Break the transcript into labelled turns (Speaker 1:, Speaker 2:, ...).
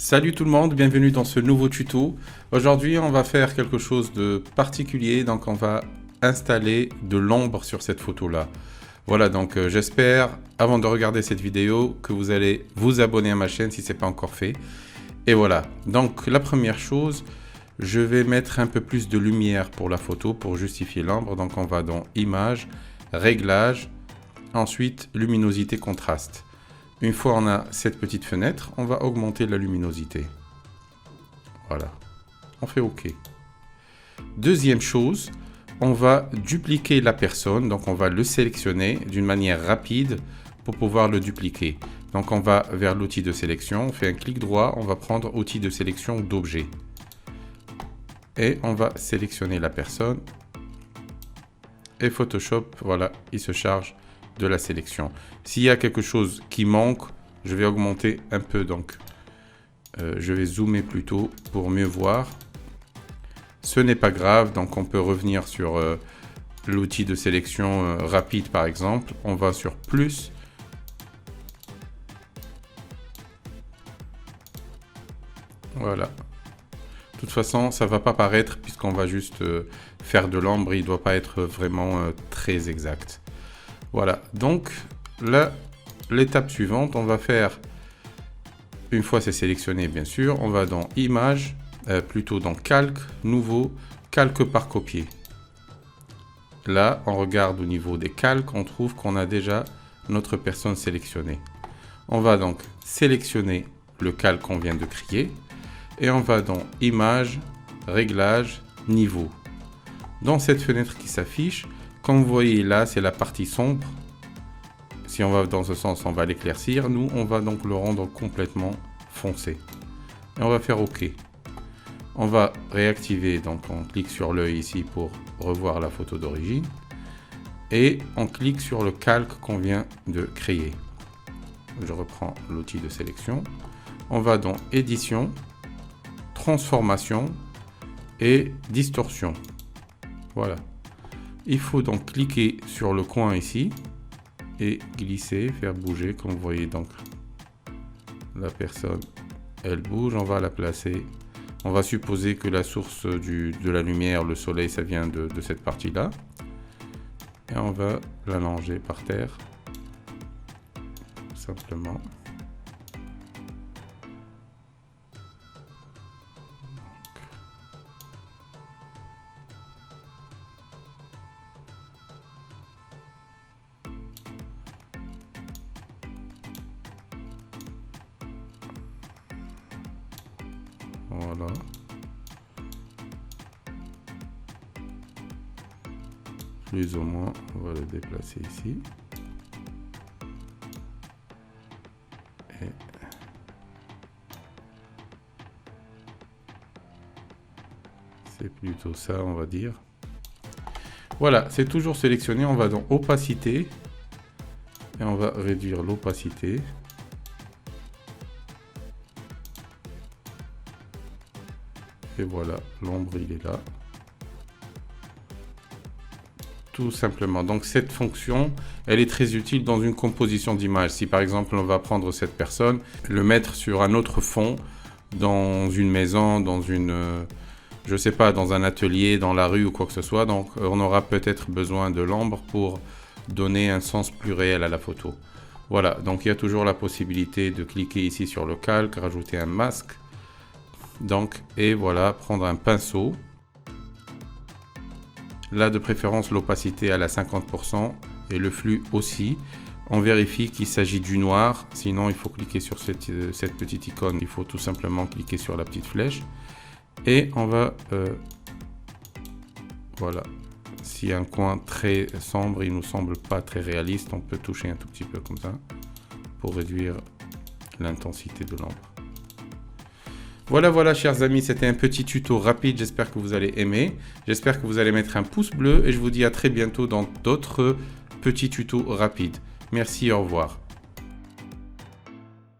Speaker 1: Salut tout le monde, bienvenue dans ce nouveau tuto. Aujourd'hui, on va faire quelque chose de particulier, donc on va installer de l'ombre sur cette photo-là. Voilà, donc j'espère, avant de regarder cette vidéo, que vous allez vous abonner à ma chaîne si ce n'est pas encore fait. Et voilà, donc la première chose, je vais mettre un peu plus de lumière pour la photo pour justifier l'ombre. Donc on va dans Images, Réglages, ensuite Luminosité, Contraste. Une fois on a cette petite fenêtre, on va augmenter la luminosité. Voilà, on fait OK. Deuxième chose, on va dupliquer la personne, donc on va le sélectionner d'une manière rapide pour pouvoir le dupliquer. Donc on va vers l'outil de sélection, on fait un clic droit, on va prendre outil de sélection d'objet. Et on va sélectionner la personne. Et Photoshop, voilà, il se charge de la sélection. S'il y a quelque chose qui manque, je vais augmenter un peu, donc je vais zoomer plutôt pour mieux voir. Ce n'est pas grave, donc on peut revenir sur l'outil de sélection rapide par exemple. On va sur plus. Voilà. De toute façon, ça ne va pas paraître puisqu'on va juste faire de l'ombre. Il ne doit pas être vraiment très exact. Voilà, donc là, l'étape suivante, on va faire, une fois c'est sélectionné bien sûr, on va dans Images, plutôt dans Calque, Nouveau, Calque par copier. Là, on regarde au niveau des calques, on trouve qu'on a déjà notre personne sélectionnée. On va donc sélectionner le calque qu'on vient de créer et on va dans Images, Réglages, Niveau. Dans cette fenêtre qui s'affiche, comme vous voyez là, c'est la partie sombre. Si on va dans ce sens, on va l'éclaircir. Nous, on va donc le rendre complètement foncé. Et on va faire OK. On va réactiver, donc on clique sur l'œil ici pour revoir la photo d'origine. Et on clique sur le calque qu'on vient de créer. Je reprends l'outil de sélection. On va dans Édition, Transformation et Distorsion. Voilà. Il faut donc cliquer sur le coin ici et glisser, faire bouger. Comme vous voyez, donc la personne, elle bouge. On va la placer. On va supposer que la source de la lumière, le soleil, ça vient de cette partie-là. Et on va l'allonger par terre. Simplement. Voilà. Plus ou moins, on va le déplacer ici. Et c'est plutôt ça, on va dire. Voilà, c'est toujours sélectionné. On va dans Opacité. Et on va réduire l'opacité. Et voilà, l'ombre, il est là. Tout simplement. Donc cette fonction, elle est très utile dans une composition d'image. Si par exemple, on va prendre cette personne, le mettre sur un autre fond, dans une maison, dans une, je sais pas, dans un atelier, dans la rue ou quoi que ce soit. Donc on aura peut-être besoin de l'ombre pour donner un sens plus réel à la photo. Voilà, donc il y a toujours la possibilité de cliquer ici sur le calque, rajouter un masque. Donc, et voilà, prendre un pinceau. Là, de préférence, l'opacité à la 50% et le flux aussi. On vérifie qu'il s'agit du noir. Sinon, il faut cliquer sur cette petite icône. Il faut tout simplement cliquer sur la petite flèche. Et on va... voilà. Si un coin très sombre, il ne nous semble pas très réaliste, on peut toucher un tout petit peu comme ça pour réduire l'intensité de l'ombre. Voilà, chers amis, c'était un petit tuto rapide. J'espère que vous allez aimer. J'espère que vous allez mettre un pouce bleu et je vous dis à très bientôt dans d'autres petits tutos rapides. Merci, au revoir.